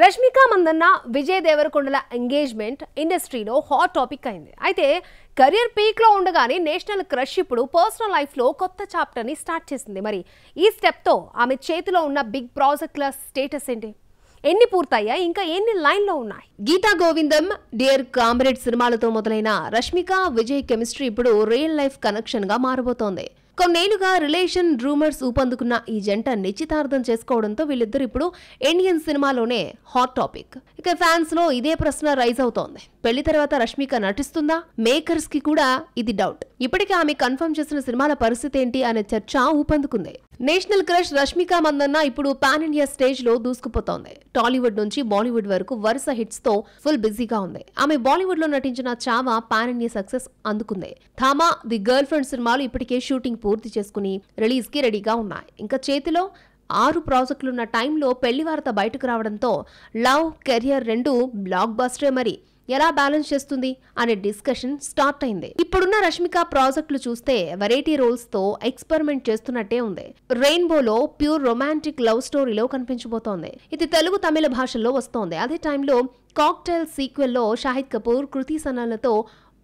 Rashmika Mandanna Vijay దేవరకొండల engagement ఇండస్ట్రీలో hot topic అయింది. అయితే కెరీర్ పీక్ లో ఉండగానే నేషనల్ క్రష్ ఇప్పుడు పర్సనల్ లైఫ్ లో కొత్త చాప్టర్ ని స్టార్ట్ చేసింది. మరి ఈ స్టెప్ తో ఆమె చేతిలో ఉన్న బిగ్ ప్రాజెక్టుల స్టేటస్ ఏంటి, ఎన్ని పూర్తయ్యాయి, ఇంకా ఎన్ని లైన్ లో ఉన్నాయి? గీతా గోవిందం, డియర్ కామ్రేడ్ సినిమాలతో మొదలైన రష్మిక విజయ్ కెమిస్ట్రీ ఇప్పుడు రియల్ లైఫ్ కనెక్షన్ గా మారబోతోంది. కొన్నేళ్లుగా రిలేషన్ రూమర్స్ ఊపందుకున్న ఈ జంట నిశ్చితార్థం చేసుకోవడంతో వీళ్ళిద్దరు ఇప్పుడు ఇండియన్ సినిమాలోనే హాట్ టాపిక్. ఇక ఫ్యాన్స్ లో ఇదే ప్రశ్న రైజ్ అవుతోంది, పెళ్లి తర్వాత రష్మిక నటిస్తుందా? మేకర్స్ కి కూడా ఇది డౌట్. ఇప్పటికే ఆమె కన్ఫర్మ్ చేసిన సినిమాల పరిస్థితి ఏంటి అనే చర్చ ఊపందుకుంది. నేషనల్ క్రష్ రష్మిక మందన్న ఇప్పుడు పాన్ ఇండియా స్టేజ్ లో దూసుకుపోతోంది. టాలీవుడ్ నుంచి బాలీవుడ్ వరకు వరుస హిట్స్ తో ఫుల్ బిజీగా ఉంది. ఆమె బాలీవుడ్ లో నటించిన చావా పాన్ ఇండియా సక్సెస్ అందుకుంది. థామా, ది గర్ల్ ఫ్రెండ్ సినిమాలు ఇప్పటికే షూటింగ్ పూర్తి చేసుకుని రిలీజ్ కి రెడీగా ఉన్నాయి. ఇంకా చేతిలో 6 ప్రాజెక్టులున్న టైంలో పెళ్లి వార్త బయటకు రావడంతో లవ్, కెరియర్ రెండు బ్లాక్ బస్టరే. మరి ఎలా బ్యాలెన్స్ చేస్తుంది అనే డిస్కషన్ స్టార్ట్ అయింది. ఇప్పుడున్న రష్మిక ప్రాజెక్టులు చూస్తే వెరైటీ రోల్స్ తో ఎక్స్పెరిమెంట్ చేస్తున్నట్టే ఉంది. రెయిన్బోలో ప్యూర్ రొమాంటిక్ లవ్ స్టోరీలో కనిపించబోతోంది. ఇది తెలుగు, తమిళ భాషల్లో వస్తోంది. అదే టైంలో కాక్టైల్ సీక్వెల్ లో షాహిద్ కపూర్, కృతి సనన్లతో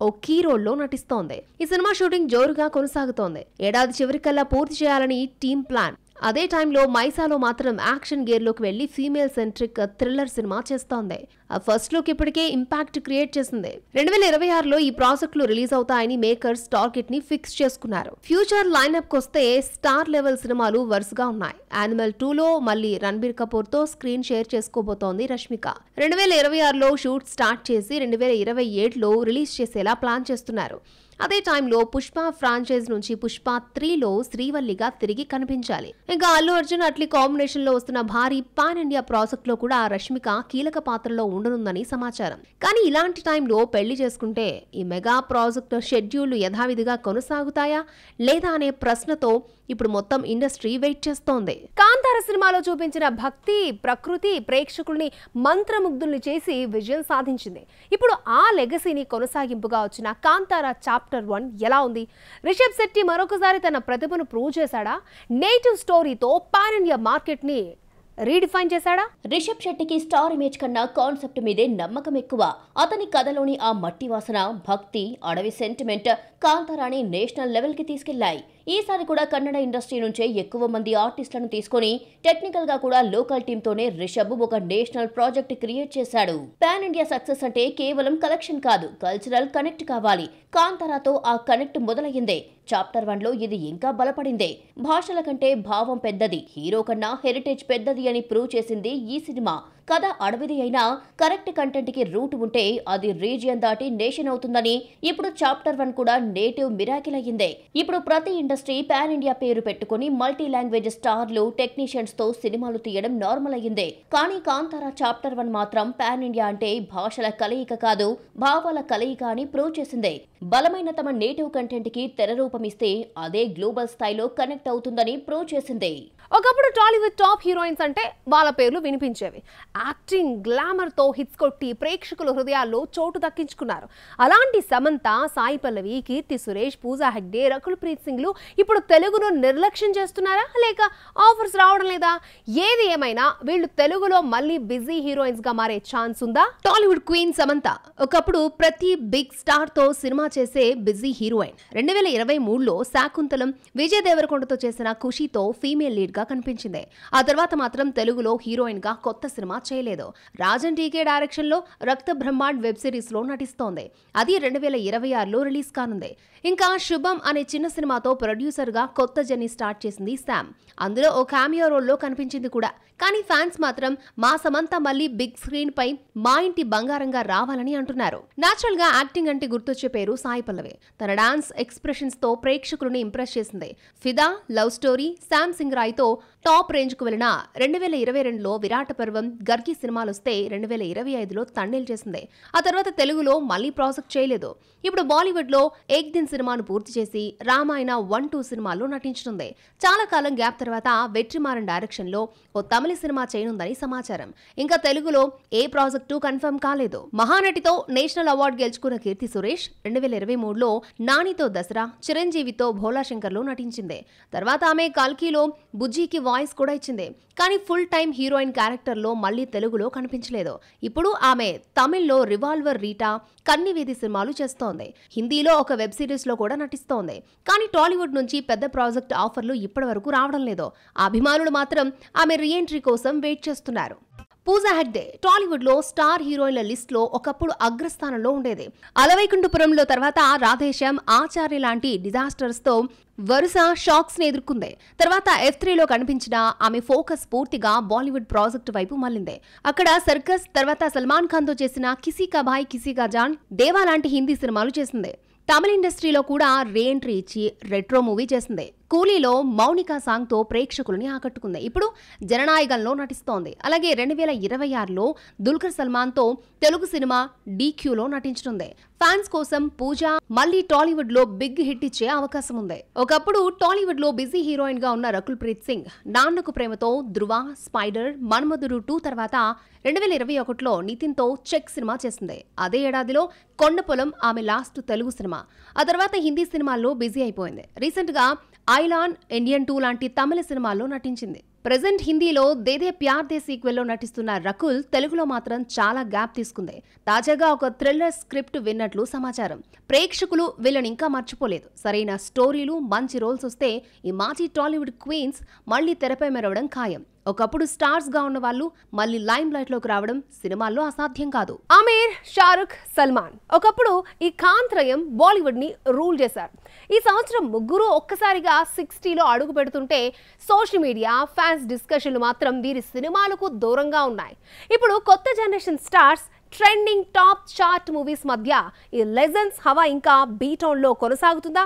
ఓ కీ రోల్లో నటిస్తోంది. ఈ సినిమా షూటింగ్ జోరుగా కొనసాగుతోంది. ఏడాది చివరికల్లా పూర్తి చేయాలని టీమ్ ప్లాన్. అదే టైంలో మైసాలో మాత్రం యాక్షన్ గేర్ లోకి వెళ్లి ఫీమేల్ సెంట్రిక్ థ్రిల్లర్ సినిమా చేస్తోంది. ఆ ఫస్ట్ లుక్ ఇప్పటికే ఇంపాక్ట్ క్రియేట్ చేసింది. 2026లో ఈ ప్రాజెక్టులు రిలీజ్ అవుతాయని మేకర్స్ టార్గెట్ ని ఫిక్స్ చేసుకున్నారు. ఫ్యూచర్ లైన్అప్ కొస్తే స్టార్ లెవెల్ సినిమాలు వరుసగా ఉన్నాయి. యానిమల్ 2లో మళ్ళీ రణబీర్ కపూర్ తో స్క్రీన్ షేర్ చేసుకోబోతోంది రష్మిక. 2026లో షూట్ స్టార్ట్ చేసి 2027లో రిలీజ్ చేసేలా ప్లాన్ చేస్తున్నారు. అదే టైంలో పుష్ప ఫ్రాంచైజ్ నుంచి పుష్ప 3లో శ్రీవల్లిగా తిరిగి కనిపించాలి. ఇంకా అల్లు అర్జున్, అట్లీ కాంబినేషన్ లో వస్తున్న భారీ పాన్ ఇండియా ప్రాజెక్ట్ లో కూడా రష్మిక కీలక పాత్రలో ఉండనుందని సమాచారం. కానీ ఇలాంటి టైంలో పెళ్లి చేసుకుంటే ఈ మెగా ప్రాజెక్ట్ షెడ్యూల్ యథావిధిగా కొనసాగుతాయా లేదా అనే ప్రశ్నతో ఇప్పుడు మొత్తం ఇండస్ట్రీ వెయిట్ చేస్తోంది. కాంతార సినిమాలో చూపించిన భక్తి, ప్రకృతి ప్రేక్షకుల్ని మంత్రముగ్ధుల్ని చేసి విజయం సాధించింది. ఇప్పుడు ఆ లెగసీని కొనసాగింపుగా వచ్చిన కాంతార చాప్టర్ 1 ఎలా ఉంది? రిషబ్ శెట్టి మరొకసారి తన ప్రతిభను ప్రూవ్ చేశాడా? నేటివ్ స్టోరీతో పాన్ ఇండియా మార్కెట్ ని రీడిఫైన్ చేశాడా? రిషబ్ శెట్టికి స్టార్ ఇమేజ్ కన్నా కాన్సెప్ట్ మీదే నమ్మకం ఎక్కువ. అతని కథలోని ఆ మట్టి వాసన, భక్తి, అడవి సెంటిమెంట్ కాంతారాని నేషనల్ లెవెల్ కి తీసుకెళ్లాయి. ఈసారి కూడా కన్నడ ఇండస్ట్రీ నుంచే ఎక్కువ మంది ఆర్టిస్టులను తీసుకుని టెక్నికల్ గా కూడా లోకల్ టీమ్ తోనే రిషబ్ ఒక నేషనల్ ప్రాజెక్ట్ క్రియేట్ చేశాడు. పాన్ ఇండియా సక్సెస్ అంటే కేవలం కలెక్షన్ కాదు, కల్చరల్ కనెక్ట్ కావాలి. కాంతారాతో ఆ కనెక్ట్ మొదలయ్యిందే. చాప్టర్ 1లో ఇది ఇంకా బలపడిందే. భాషల కంటే భావం పెద్దది, హీరో కన్నా హెరిటేజ్ పెద్దది అని ప్రూవ్ చేసింది ఈ సినిమా. కథ అడవిది అయినా కరెక్ట్ కంటెంట్ కి రూట్ ఉంటే అది రీజియన్ దాటి నేషన్ అవుతుందని ఇప్పుడు చాప్టర్ 1 కూడా నేటివ్ మిరాకిల్ అయ్యిందే. ఇప్పుడు ప్రతి ఇండస్ట్రీ పాన్ ఇండియా పేరు పెట్టుకుని మల్టీ లాంగ్వేజ్ స్టార్లు, టెక్నీషియన్స్ తో సినిమాలు తీయడం నార్మల్ అయ్యిందే. కానీ కాంతారా చాప్టర్ 1 మాత్రం పాన్ ఇండియా అంటే భాషల కలయిక కాదు, భావాల కలయిక అని ప్రూవ్ చేసిందే. బలమైన తమ నేటివ్ కంటెంట్ కి తెర రూపమిస్తే అదే గ్లోబల్ స్థాయిలో కనెక్ట్ అవుతుందని ప్రూవ్ చేసిందే. ఒకప్పుడు టాలీవుడ్ టాప్ హీరోయిన్స్ అంటే వాళ్ళ పేర్లు వినిపించేవి. యాక్టింగ్, గ్లామర్ తో హిట్స్ కొట్టి ప్రేక్షకుల హృదయాల్లో చోటు దక్కించుకున్నారు. అలాంటి సమంత, సాయి పల్లవి, కీర్తి సురేష్, పూజా హెగ్డే, రకుల్ ప్రీత్ సింగ్లు ఇప్పుడు తెలుగును నిర్లక్ష్యం చేస్తున్నారా లేక ఆఫర్స్ రావడం లేదా? ఏది ఏమైనా వీళ్ళు తెలుగులో మళ్ళీ బిజీ హీరోయిన్స్ గా మారే ఛాన్స్ ఉందా? టాలీవుడ్ క్వీన్ సమంత ఒకప్పుడు ప్రతి బిగ్ స్టార్ తో సినిమా చేసే బిజీ హీరోయిన్. 2023లో శాకుంతలం, విజయ్ దేవరకొండతో చేసిన ఖుషీతో ఫీమేల్ లీడ్ గా కనిపించింది. ఆ తర్వాత మాత్రం తెలుగులో హీరోయిన్ గా కొత్త సినిమా చేయలేదు. రాజన్ టీకే డైరెక్షన్ లో రక్త బ్రహ్మాండ్ వెబ్ సిరీస్ లో నటిస్తోంది. అది 2026లో రిలీజ్ కానుంది. ఇంకా శుభం అనే చిన్న సినిమాతో ప్రొడ్యూసర్ గా కొత్త జర్నీ స్టార్ట్ చేసింది శామ్. అందులో ఓ కామియో రోల్ లో కనిపించింది కూడా. కానీ ఫ్యాన్స్ మాత్రం మా సమంత మళ్ళీ బిగ్ స్క్రీన్ పై మా ఇంటి బంగారంగా రావాలని అంటున్నారు. నేచురల్ గా యాక్టింగ్ అంటే గుర్తొచ్చే పేరు సాయి పల్లవి. తన డాన్స్ ఎక్స్ప్రెషన్స్ తో ప్రేక్షకులను ఇంప్రెస్ చేసింది. ఫిదా, లవ్ స్టోరీ, శామ్ సింగ్ రాయ్ తో టాప్ రేంజ్ కు వెళ్లిన 2022లో విరాట పర్వం, గర్గి సినిమాలొస్తే 2025లో తండేల్ చేసింది. ఆ తర్వాత తెలుగులో మళ్ళీ ప్రాజెక్ట్ చేయలేదు. ఇప్పుడు బాలీవుడ్ లో ఏక్ దిన్ సినిమాను పూర్తి చేసి రామాయణ 1-2 సినిమాల్లో నటించనుంది. చాలా కాలం గ్యాప్ తర్వాత వెట్రిమారన్ డైరెక్షన్ లో ఓ తమిళ తమిళ సినిమా చేయనుందని సమాచారం. ఇంకా తెలుగులో ఏ ప్రాజెక్టు కన్ఫర్మ్ కాలేదు. మహానటితో నేషనల్ అవార్డు గెలుచుకున్న కీర్తి సురేష్ 2023లో నానితో దసరా, చిరంజీవితో భోలాశంకర్లో నటించింది. తర్వాత ఆమె కల్కిలో బుజ్జికి వాయిస్ కూడా ఇచ్చింది. కానీ ఫుల్ టైం హీరోయిన్ క్యారెక్టర్లో మళ్లీ తెలుగులో కనిపించలేదు. ఇప్పుడు ఆమె తమిళ్లో రివాల్వర్ రీటా, కన్నివేది సినిమాలు చేస్తోంది. హిందీలో ఒక వెబ్ సిరీస్ లో కూడా నటిస్తోంది. కానీ టాలీవుడ్ నుంచి పెద్ద ప్రాజెక్ట్ ఆఫర్లు ఇప్పటి వరకు రావడం లేదు. అభిమానులు మాత్రం ఆమె రీఎంట్రీ కోసం వెయిట్ చేస్తున్నారు. పూజా హెగ్డే టాలీవుడ్ లో స్టార్ హీరోయిన్ల లిస్ట్ లో ఒకప్పుడు అగ్రస్థానంలో ఉండేది. అలవైకుంఠపురంలో తర్వాత రాధేశ్యామ్, ఆచార్య లాంటి డిజాస్టర్స్ తో వరుస షాక్స్ ని ఎదుర్కొంది. తర్వాత F3లో కనిపించిన ఆమె ఫోకస్ పూర్తిగా బాలీవుడ్ ప్రాజెక్ట్ వైపు మళ్లింది. అక్కడ సర్కస్, తర్వాత సల్మాన్ ఖాన్ తో చేసిన కిసీ కా భాయ్ కిసీ కా జాన్, దేవా లాంటి హిందీ సినిమాలు చేసింది. తమిళ ఇండస్ట్రీలో కూడా రీఎంట్రీ ఇచ్చి రెట్రో మూవీ చేసింది. కూలీలో మౌనికా సాంగ్ తో ప్రేక్షకులని ఆకట్టుకుంది. ఇప్పుడు జననాయకంలో నటిస్తోంది. అలాగే 2026లో దుల్కర్ సల్మాన్ తో తెలుగు సినిమా DQలో నటించనుంది. ఫ్యాన్స్ కోసం పూజ మళ్లీ టాలీవుడ్ లో బిగ్ హిట్ ఇచ్చే అవకాశం ఉంది. ఒకప్పుడు టాలీవుడ్ లో బిజీ హీరోయిన్ గా ఉన్న రకుల్ ప్రీత్ సింగ్ నాన్నకు ప్రేమతో, ధృవ, స్పైడర్, మన్మధుడు 2 తర్వాత 2021లో నితిన్ తో చెక్ సినిమా చేసింది. అదే ఏడాదిలో కొండపొలం ఆమె లాస్ట్ తెలుగు సినిమా. ఆ తర్వాత హిందీ సినిమాల్లో బిజీ అయిపోయింది. రీసెంట్ గా ఐలాన్, ఇండియన్ 2 లాంటి తమిళ సినిమాల్లో నటించింది. ప్రెజెంట్ హిందీలో దేదే ప్యార్ దే సీక్వెల్లో నటిస్తున్న రకుల్ తెలుగులో మాత్రం చాలా గ్యాప్ తీసుకుంది. తాజాగా ఒక థ్రిల్లర్ స్క్రిప్ట్ విన్నట్లు సమాచారం. ప్రేక్షకులు వీళ్ళని ఇంకా మర్చిపోలేదు. సరైన స్టోరీలు, మంచి రోల్స్ వస్తే ఈ మాజీ టాలీవుడ్ క్వీన్స్ మళ్లీ తెరపై మెరవడం ఖాయం. ఒకప్పుడు స్టార్స్ గా ఉన్న వాళ్ళు మళ్లీ లైమ్ లైట్ లోకి రావడం సినిమాల్లో అసాధ్యం కాదు. ఆమీర్, షారుఖ్, సల్మాన్ ఒకప్పుడు ఈ ఖాన్ త్రయం బాలీవుడ్ ని రూల్ చేశారు. ఈ సంవత్సరం ముగ్గురు ఒక్కసారిగా 60లో అడుగు పెడుతుంటే సోషల్ మీడియా, ఫ్యాన్స్ డిస్కషన్లు మాత్రం వీరి సినిమాలకు దూరంగా ఉన్నాయి. ఇప్పుడు కొత్త generation stars, trending top chart movies మధ్య ఈ లెజెండ్స్ హవా ఇంకా బీటౌన్ లో కొనసాగుతుందా?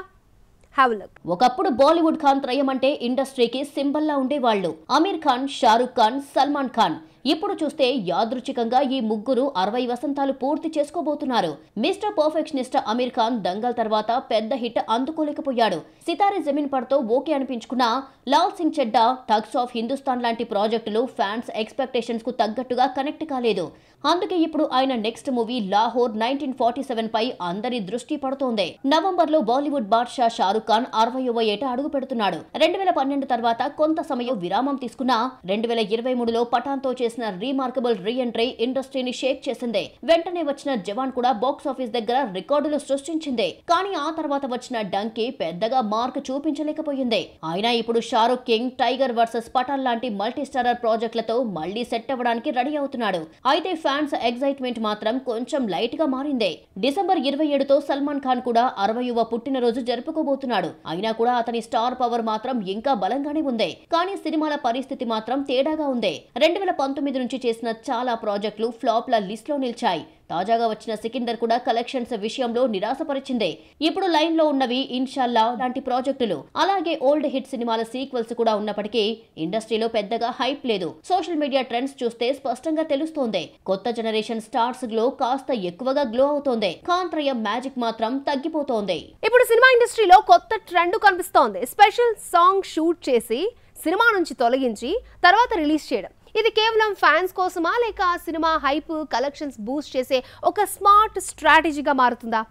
ఒకప్పుడు బాలీవుడ్ ఖాన్ త్రయం అంటే ఇండస్ట్రీకి సింబల్ లా ఉండేవాళ్లు. అమీర్ ఖాన్, షారుఖ్ ఖాన్, సల్మాన్ ఖాన్. ఇప్పుడు చూస్తే యాదృచ్ఛికంగా ఈ ముగ్గురు 60 వసంతాలు పూర్తి చేసుకోబోతున్నారు. మిస్టర్ పర్ఫెక్షనిస్ట్ అమీర్ ఖాన్ దంగల్ తర్వాత పెద్ద హిట్ అందుకోలేకపోయాడు. సితారే జమీన్ పర్ తో ఓకే అనిపించుకున్న లాల్ సింగ్ చెడ్డా, థగ్స్ ఆఫ్ హిందుస్థాన్ లాంటి ప్రాజెక్టులు ఫ్యాన్స్ ఎక్స్పెక్టేషన్స్ కు తగ్గట్టుగా కనెక్ట్ కాలేదు. అందుకే ఇప్పుడు ఆయన నెక్స్ట్ మూవీ లాహోర్ 1947 పై అందరి దృష్టి పడుతోంది. నవంబర్లో బాలీవుడ్ బాద్షా షారుఖ్ ఖాన్ 60వ ఏట అడుగు పెడుతున్నాడు. 2012 తర్వాత కొంత సమయం విరామం తీసుకున్న 2023లో పఠాన్ తో చేసిన రీమార్కబుల్ రీఎంట్రీ ఇండస్ట్రీని షేక్ చేసింది. వెంటనే వచ్చిన జవాన్ కూడా బాక్స్ ఆఫీస్ దగ్గర రికార్డులు సృష్టించింది. కానీ ఆ తర్వాత వచ్చిన డంకీ పెద్దగా మార్క్ చూపించలేకపోయింది. అయినా ఇప్పుడు Shahrukh king, Tiger versus Pathaan లాంటి మల్టీ స్టారర్ ప్రాజెక్టులతో మళ్లీ సెట్ అవ్వడానికి రెడీ అవుతున్నాడు. అయితే ఫ్యాన్స్ ఎగ్జైట్మెంట్ మాత్రం కొంచెం లైట్ గా మారింది. డిసెంబర్ 27తో సల్మాన్ ఖాన్ కూడా 60వ పుట్టినరోజు జరుపుకోబోతున్నాడు. అయినా కూడా అతని స్టార్ పవర్ మాత్రం ఇంకా బలంగానే ఉంది. కానీ సినిమాల పరిస్థితి మాత్రం తేడాగా ఉంది. 2019 నుంచి చేసిన చాలా ప్రాజెక్టులు ఫ్లాప్ల లిస్ట్ లో నిలిచాయి. తాజాగా వచ్చిన సికిందర్ కూడా కలెక్షన్స్ విషయంలో నిరాశపరిచింది. ఇప్పుడు లైన్ లో ఉన్నవి ఇన్షాల్లా లాంటి ప్రాజెక్టులు, అలాగే ఓల్డ్ హిట్ సినిమాల సీక్వెల్స్ కూడా ఉన్నప్పటికీ ఇండస్ట్రీలో పెద్దగా హైప్ లేదు. సోషల్ మీడియా ట్రెండ్స్ చూస్తే స్పష్టంగా తెలుస్తోంది. కొత్త జనరేషన్ స్టార్స్ గ్లో కాస్త ఎక్కువగా గ్లో అవుతోంది. ఖాన్ త్రయం మ్యాజిక్ మాత్రం తగ్గిపోతోంది. ఇప్పుడు సినిమా ఇండస్ట్రీలో కొత్త ట్రెండ్ కనిపిస్తోంది. స్పెషల్ సాంగ్ షూట్ చేసి సినిమా నుంచి తొలగించి తర్వాత రిలీజ్ చేయడం. ఇది కేవలం ఫ్యాన్స్ కోసమా, లేక సినిమా హైప్, కలెక్షన్స్ బూస్ట్ చేసే ఒక స్మార్ట్ స్ట్రాటజీగా మారుతుందా?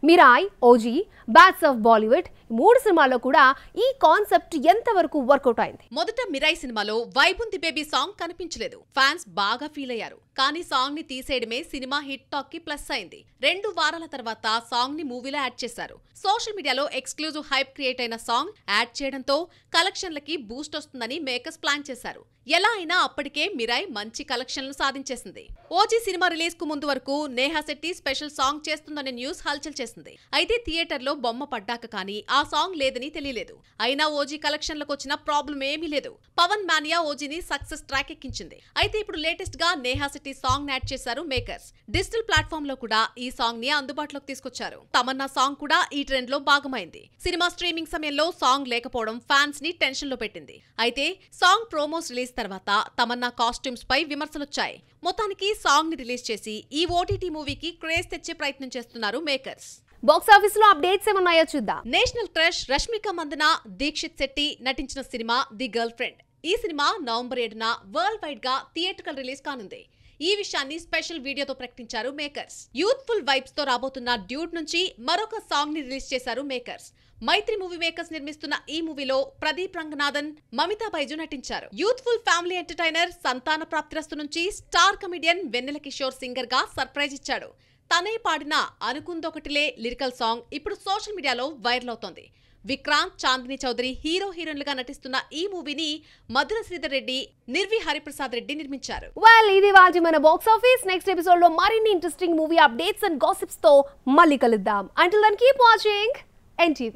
Mirai, OG, bads of Bollywood 3 సినిమాల్లో కూడా ఈ కాన్సెప్ట్ ఎంతవరకు వర్కౌట్ అయింది? మొదట మిరాయ్ సినిమాలో వైబుంది బేబీ సాంగ్ కనిపించలేదు. ఫ్యాన్స్ బాగా ఫీల్ అయ్యారు. కానీ సాంగ్ ని తీసేయడమే సినిమా హిట్ టాక్ కి ప్లస్ అయింది. 2 వారాల తర్వాత సాంగ్ ని మూవీలో యాడ్ చేశారు. సోషల్ మీడియాలో ఎక్స్క్లూజివ్ హైప్ క్రియేట్ అయిన సాంగ్ యాడ్ చేయడంతో కలెక్షన్లకి బూస్ట్ వస్తుందని మేకర్స్ ప్లాన్ చేశారు. ఎలా అయినా అప్పటికే మిరాయ్ మంచి కలెక్షన్లు సాధించేసింది. ఓజీ సినిమా రిలీజ్ కు ముందు వరకు నేహా శెట్టి స్పెషల్ సాంగ్ చేస్తుందనే న్యూస్ హల్చల్ చేసింది. అయితే థియేటర్ లో బొమ్మ పడ్డాక కానీ ఆ సాంగ్ లేదని తెలియలేదు. అయినా ఓజీ కలెక్షన్లకు వచ్చిన ప్రాబ్లం ఏమీ లేదు. పవన్ మానియా ఓజీని సక్సెస్ ట్రాక్ ఎక్కించింది. అయితే ఇప్పుడు లేటెస్ట్ గా నేహా శెట్టి సాంగ్ యాడ్ చేశారు మేకర్స్. డిజిటల్ ప్లాట్ఫామ్ లో కూడా ఈ సాంగ్ ని అందుబాటులోకి తీసుకొచ్చారు. తమన్నా సాంగ్ కూడా ఈ ట్రెండ్ లో భాగమైంది. సినిమా స్ట్రీమింగ్ సమయంలో సాంగ్ లేకపోవడం ఫ్యాన్స్ ని టెన్షన్ లో పెట్టింది. అయితే సాంగ్ ప్రోమోస్ రిలీజ్ తర్వాత తమన్నా కాస్ట్యూమ్స్ పై విమర్శలొచ్చాయి. మొత్తానికి సాంగ్ ని రిలీజ్ చేసి ఈ ఓటీటీ మూవీకి క్రేజ్ తెచ్చే ప్రయత్నం చేస్తున్నారు మేకర్స్. బాక్స్ ఆఫీస్ లో అప్డేట్స్ ఏమన్నాయో చూద్దాం. నేషనల్ క్రష్ రష్మిక మందన, దీక్షిత్ శెట్టి నటించిన సినిమా ది గర్ల్ ఫ్రెండ్ ఈ సినిమా నవంబర్ 7న వరల్డ్ వైడ్ గా థియేట్రికల్ రిలీజ్ కానుంది. ఈ విషయాన్ని స్పెషల్ వీడియోతో ప్రకటించారు మేకర్స్. యూత్ఫుల్ వైబ్స్ తో రాబోతున్న డ్యూడ్ నుంచి మరొక సాంగ్ ని రిలీజ్ చేశారు మేకర్స్. మైత్రి మూవీ మేకర్స్ నిర్మిస్తున్న ఈ మూవీలో ప్రదీప్ రంగనాథన్, మమితా బైజు నటించారు. యూత్ఫుల్ ఫ్యామిలీ ఎంటర్టైనర్ సంతాన ప్రాప్తిరస్తు నుంచి స్టార్ కమెడియన్ వెన్నెల కిషోర్ సింగర్ గా సర్ప్రైజ్ ఇచ్చాడు. తనే పాడిన అనుకుందొకటిలే లిరికల్ సాంగ్ ఇప్పుడు సోషల్ మీడియాలో వైరల్ అవుతోంది. విక్రాంత్, చాందిని చౌదరి హీరోయిన్లుగా నటిస్తున్న ఈ మూవీని మధుర శ్రీధర్ రెడ్డి, నిర్వి హరిప్రసాద్ రెడ్డి నిర్మించారు. ఇది వాల్జీ మన బాక్స్ ఆఫీస్. నెక్స్ట్ ఎపిసోడ్ లో మరిన్ని interesting movie updates and gossips తో మళ్ళీ కలుద్దాం. Until then keep watching NTV.